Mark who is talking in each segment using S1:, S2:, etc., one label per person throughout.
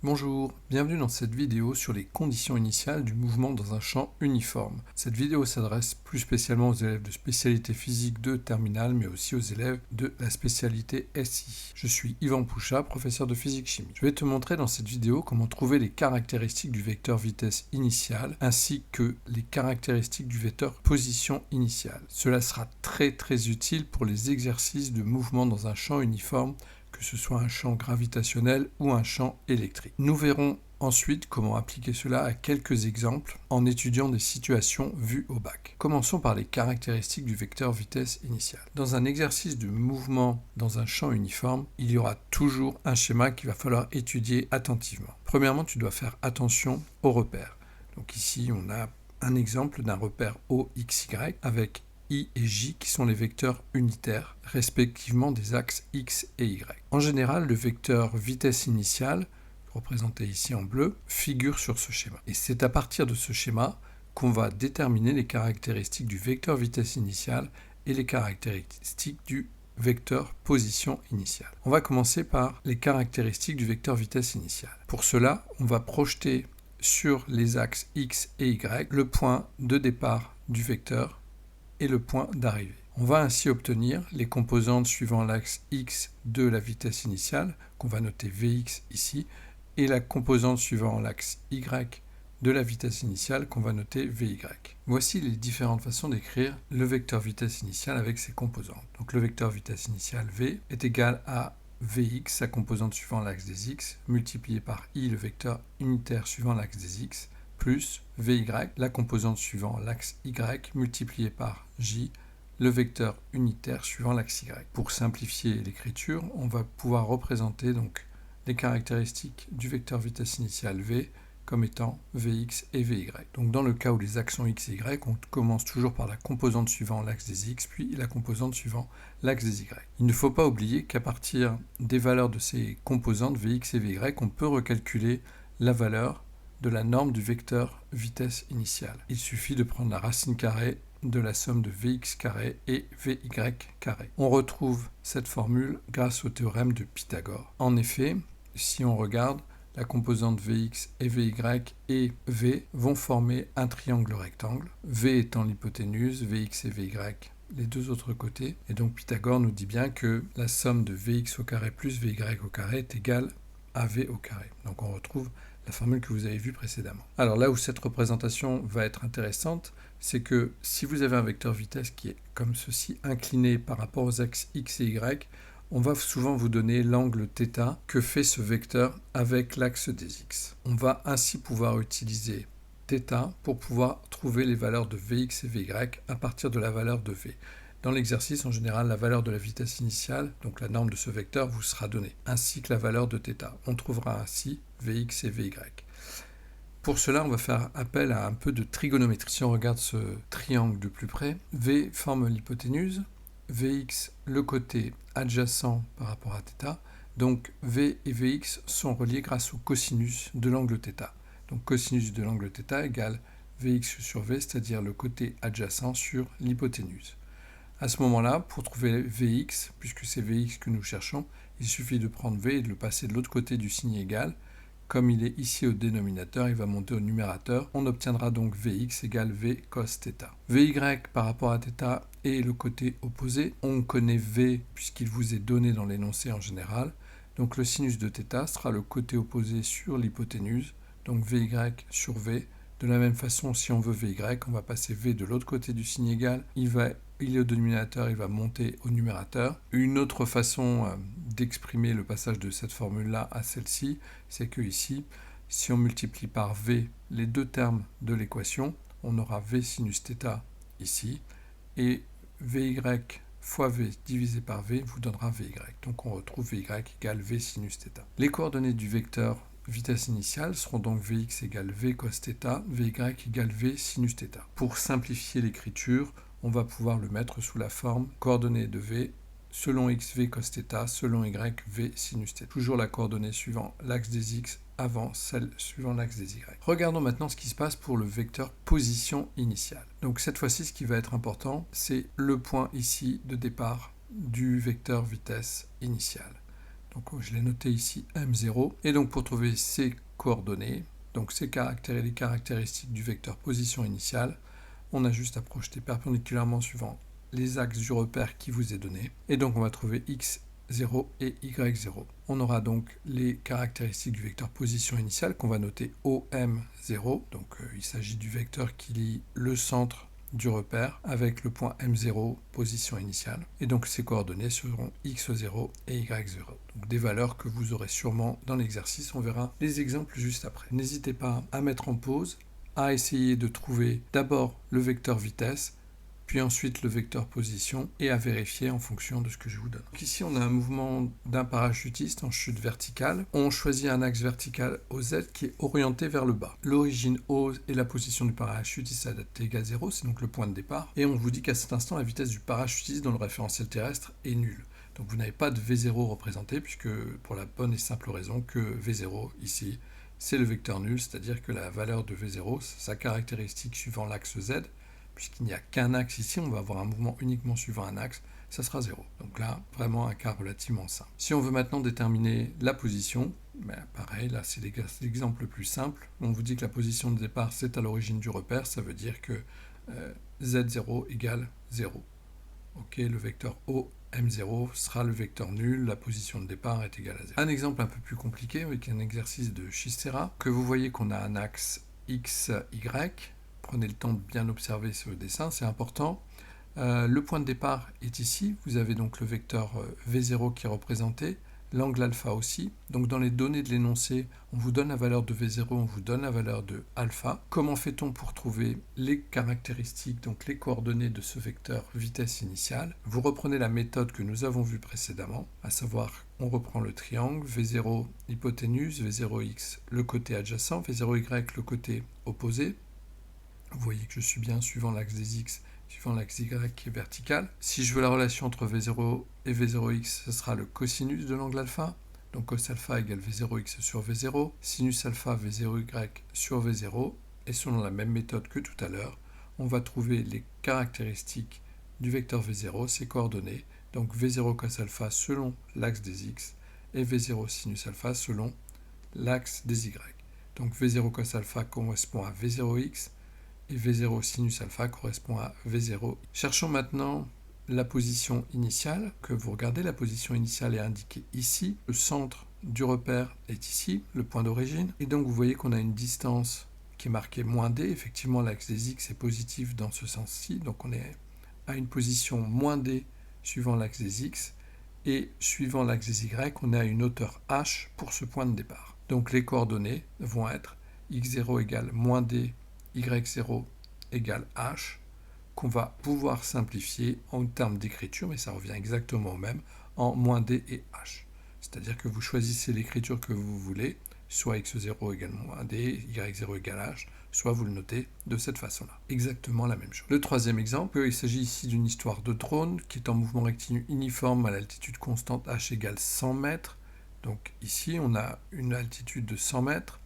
S1: Bonjour, bienvenue dans cette vidéo sur les conditions initiales du mouvement dans un champ uniforme. Cette vidéo s'adresse plus spécialement aux élèves de spécialité physique de terminale, mais aussi aux élèves de la spécialité SI. Je suis Yvan Pouchat, professeur de physique-chimie. Je vais te montrer dans cette vidéo comment trouver les caractéristiques du vecteur vitesse initiale, ainsi que les caractéristiques du vecteur position initiale. Cela sera très utile pour les exercices de mouvement dans un champ uniforme, que ce soit un champ gravitationnel ou un champ électrique. Nous verrons ensuite comment appliquer cela à quelques exemples en étudiant des situations vues au bac. Commençons par les caractéristiques du vecteur vitesse initiale. Dans un exercice de mouvement dans un champ uniforme, il y aura toujours un schéma qu'il va falloir étudier attentivement. Premièrement, tu dois faire attention aux repères. Donc ici, on a un exemple d'un repère OXY avec I et J qui sont les vecteurs unitaires, respectivement des axes X et Y. En général, le vecteur vitesse initiale, représenté ici en bleu, figure sur ce schéma. Et c'est à partir de ce schéma qu'on va déterminer les caractéristiques du vecteur vitesse initiale et les caractéristiques du vecteur position initiale. On va commencer par les caractéristiques du vecteur vitesse initiale. Pour cela, on va projeter sur les axes X et Y le point de départ du vecteur et le point d'arrivée. On va ainsi obtenir les composantes suivant l'axe X de la vitesse initiale, qu'on va noter Vx ici, et la composante suivant l'axe Y de la vitesse initiale, qu'on va noter Vy. Voici les différentes façons d'écrire le vecteur vitesse initiale avec ses composantes. Donc le vecteur vitesse initiale V est égal à Vx, sa composante suivant l'axe des X, multiplié par I, le vecteur unitaire suivant l'axe des X, plus Vy, la composante suivant l'axe Y, multiplié par J, le vecteur unitaire suivant l'axe Y. Pour simplifier l'écriture, on va pouvoir représenter donc les caractéristiques du vecteur vitesse initiale V comme étant Vx et Vy. Donc dans le cas où les axes sont X et Y, on commence toujours par la composante suivant l'axe des X, puis la composante suivant l'axe des Y. Il ne faut pas oublier qu'à partir des valeurs de ces composantes Vx et Vy, on peut recalculer la valeur de la norme du vecteur vitesse initiale. Il suffit de prendre la racine carrée de la somme de Vx carré et Vy carré. On retrouve cette formule grâce au théorème de Pythagore. En effet, si on regarde, la composante Vx et Vy et V vont former un triangle rectangle, V étant l'hypoténuse, Vx et Vy les deux autres côtés. Et donc Pythagore nous dit bien que la somme de Vx au carré plus Vy au carré est égale à V au carré. Donc on retrouve la formule que vous avez vue précédemment. Alors là où cette représentation va être intéressante, c'est que si vous avez un vecteur vitesse qui est comme ceci, incliné par rapport aux axes X et Y, on va souvent vous donner l'angle θ que fait ce vecteur avec l'axe des X. On va ainsi pouvoir utiliser θ pour pouvoir trouver les valeurs de Vx et Vy à partir de la valeur de V. Dans l'exercice, en général, la valeur de la vitesse initiale, donc la norme de ce vecteur, vous sera donnée, ainsi que la valeur de θ. On trouvera ainsi Vx et Vy. Pour cela, on va faire appel à un peu de trigonométrie. Si on regarde ce triangle de plus près, V forme l'hypoténuse, Vx le côté adjacent par rapport à θ, donc V et Vx sont reliés grâce au cosinus de l'angle θ. Donc cosinus de l'angle θ égale Vx sur V, c'est-à-dire le côté adjacent sur l'hypoténuse. À ce moment-là, pour trouver Vx, puisque c'est Vx que nous cherchons, il suffit de prendre V et de le passer de l'autre côté du signe égal. Comme il est ici au dénominateur, il va monter au numérateur. On obtiendra donc Vx égale V cos θ. Vy par rapport à θ est le côté opposé. On connaît V puisqu'il vous est donné dans l'énoncé en général. Donc le sinus de θ sera le côté opposé sur l'hypoténuse, donc Vy sur V. De la même façon, si on veut Vy, on va passer V de l'autre côté du signe égal. Il est au dénominateur, il va monter au numérateur. Une autre façon d'exprimer le passage de cette formule-là à celle-ci, c'est que ici, si on multiplie par V les deux termes de l'équation, on aura V sinus θ ici, et Vy fois V divisé par V vous donnera Vy. Donc on retrouve Vy égale V sinus θ. Les coordonnées du vecteur vitesse initiale seront donc Vx égale V cos θ, Vy égale V sinus θ. Pour simplifier l'écriture, on va pouvoir le mettre sous la forme coordonnées de V selon x v cos θ, selon y v sinus θ. Toujours la coordonnée suivant l'axe des x avant celle suivant l'axe des y. Regardons maintenant ce qui se passe pour le vecteur position initiale. Donc cette fois-ci, ce qui va être important, c'est le point ici de départ du vecteur vitesse initiale. Donc je l'ai noté ici M0. Et donc pour trouver ces coordonnées, donc ces caractères et les caractéristiques du vecteur position initiale, on a juste à projeter perpendiculairement suivant les axes du repère qui vous est donné. Et donc on va trouver x0 et y0. On aura donc les caractéristiques du vecteur position initiale qu'on va noter OM0. Donc il s'agit du vecteur qui lie le centre du repère avec le point M0, position initiale. Et donc ces coordonnées seront x0 et y0. Donc des valeurs que vous aurez sûrement dans l'exercice. On verra les exemples juste après. N'hésitez pas à mettre en pause, à essayer de trouver d'abord le vecteur vitesse, puis ensuite le vecteur position, et à vérifier en fonction de ce que je vous donne. Donc ici, on a un mouvement d'un parachutiste en chute verticale. On choisit un axe vertical OZ qui est orienté vers le bas. L'origine O et la position du parachutiste est égale à 0, c'est donc le point de départ. Et on vous dit qu'à cet instant, la vitesse du parachutiste dans le référentiel terrestre est nulle. Donc vous n'avez pas de V0 représenté, puisque pour la bonne et simple raison que V0, ici, c'est le vecteur nul, c'est-à-dire que la valeur de V0, sa caractéristique suivant l'axe Z, puisqu'il n'y a qu'un axe ici, on va avoir un mouvement uniquement suivant un axe, ça sera 0. Donc là, vraiment un cas relativement simple. Si on veut maintenant déterminer la position, pareil, là c'est l'exemple le plus simple. On vous dit que la position de départ, c'est à l'origine du repère, ça veut dire que Z0 égale 0. Ok, le vecteur OM0 sera le vecteur nul, la position de départ est égale à 0. Un exemple un peu plus compliqué avec un exercice de Schistera, que vous voyez qu'on a un axe X, Y. Prenez le temps de bien observer ce dessin, c'est important. Le point de départ est ici. Vous avez donc le vecteur V0 qui est représenté, l'angle alpha aussi. Donc dans les données de l'énoncé, on vous donne la valeur de V0, on vous donne la valeur de alpha. Comment fait-on pour trouver les caractéristiques, donc les coordonnées de ce vecteur vitesse initiale? Vous reprenez la méthode que nous avons vue précédemment, à savoir on reprend le triangle, V0 hypoténuse, V0x le côté adjacent, V0y le côté opposé. Vous voyez que je suis bien suivant l'axe des x, suivant l'axe y qui est vertical. Si je veux la relation entre V0 et V0x, ce sera le cosinus de l'angle alpha. Donc cos alpha égale V0x sur V0, sinus alpha V0y sur V0. Et selon la même méthode que tout à l'heure, on va trouver les caractéristiques du vecteur V0, ses coordonnées. Donc V0 cos alpha selon l'axe des x et V0 sinus alpha selon l'axe des y. Donc V0 cos alpha correspond à V0x, et V0 sinus alpha correspond à V0. Cherchons maintenant la position initiale, que vous regardez, la position initiale est indiquée ici, le centre du repère est ici, le point d'origine, et donc vous voyez qu'on a une distance qui est marquée -d, effectivement l'axe des x est positif dans ce sens-ci, donc on est à une position -d suivant l'axe des x, et suivant l'axe des y, on est à une hauteur h pour ce point de départ. Donc les coordonnées vont être x0 égale -d, y0 égale h, qu'on va pouvoir simplifier en termes d'écriture, mais ça revient exactement au même, en -d et h. C'est-à-dire que vous choisissez l'écriture que vous voulez, soit x0 égale -d, y0 égale h, soit vous le notez de cette façon-là. Exactement la même chose. Le troisième exemple, il s'agit ici d'une histoire de drone qui est en mouvement rectiligne uniforme à l'altitude constante h égale 100 mètres. Donc ici, on a une altitude de 100 mètres.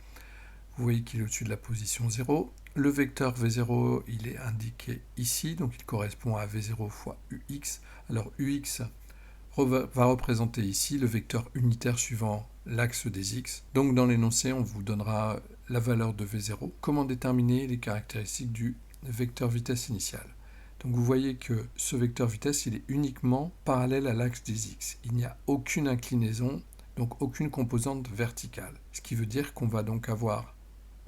S1: Vous voyez qu'il est au-dessus de la position 0. Le vecteur V0, il est indiqué ici, donc il correspond à V0 fois UX. Alors UX va représenter ici le vecteur unitaire suivant l'axe des X. Donc dans l'énoncé, on vous donnera la valeur de V0. Comment déterminer les caractéristiques du vecteur vitesse initiale? Donc vous voyez que ce vecteur vitesse, il est uniquement parallèle à l'axe des X. Il n'y a aucune inclinaison, donc aucune composante verticale. Ce qui veut dire qu'on va donc avoir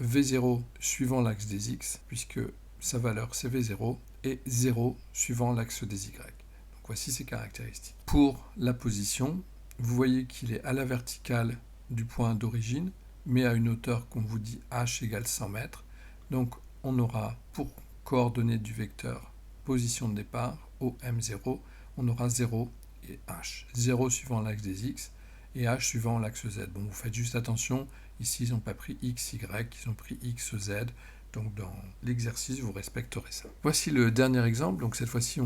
S1: V0 suivant l'axe des X, puisque sa valeur c'est V0, et 0 suivant l'axe des Y. Donc voici ses caractéristiques. Pour la position, vous voyez qu'il est à la verticale du point d'origine, mais à une hauteur qu'on vous dit h égale 100 mètres. Donc on aura pour coordonnées du vecteur position de départ, OM0, on aura 0 et h. 0 suivant l'axe des X et h suivant l'axe Z. Bon, vous faites juste attention. Ici, ils n'ont pas pris x, y, ils ont pris x, z. Donc, dans l'exercice, vous respecterez ça. Voici le dernier exemple. Donc, cette fois-ci,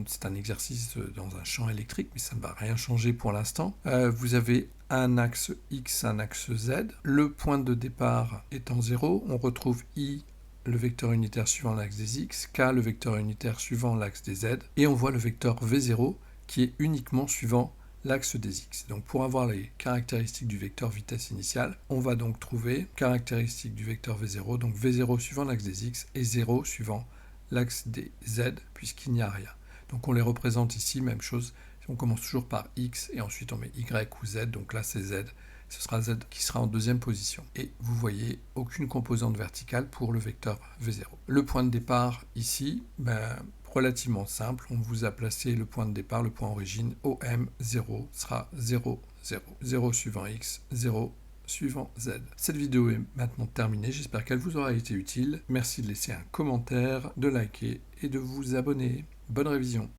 S1: c'est un exercice dans un champ électrique, mais ça ne va rien changer pour l'instant. Vous avez un axe x, un axe z. Le point de départ étant 0, on retrouve i, le vecteur unitaire suivant l'axe des x, k, le vecteur unitaire suivant l'axe des z. Et on voit le vecteur v0 qui est uniquement suivant l'axe des x. Donc pour avoir les caractéristiques du vecteur vitesse initiale, on va donc trouver caractéristiques du vecteur v0, donc v0 suivant l'axe des x et 0 suivant l'axe des z, puisqu'il n'y a rien. Donc on les représente ici, même chose, on commence toujours par x et ensuite on met y ou z, donc là c'est z, ce sera z qui sera en deuxième position. Et vous voyez aucune composante verticale pour le vecteur v0. Le point de départ ici, relativement simple, on vous a placé le point de départ, le point origine, OM0 sera 0, 0, 0 suivant x, 0 suivant z. Cette vidéo est maintenant terminée, j'espère qu'elle vous aura été utile. Merci de laisser un commentaire, de liker et de vous abonner. Bonne révision.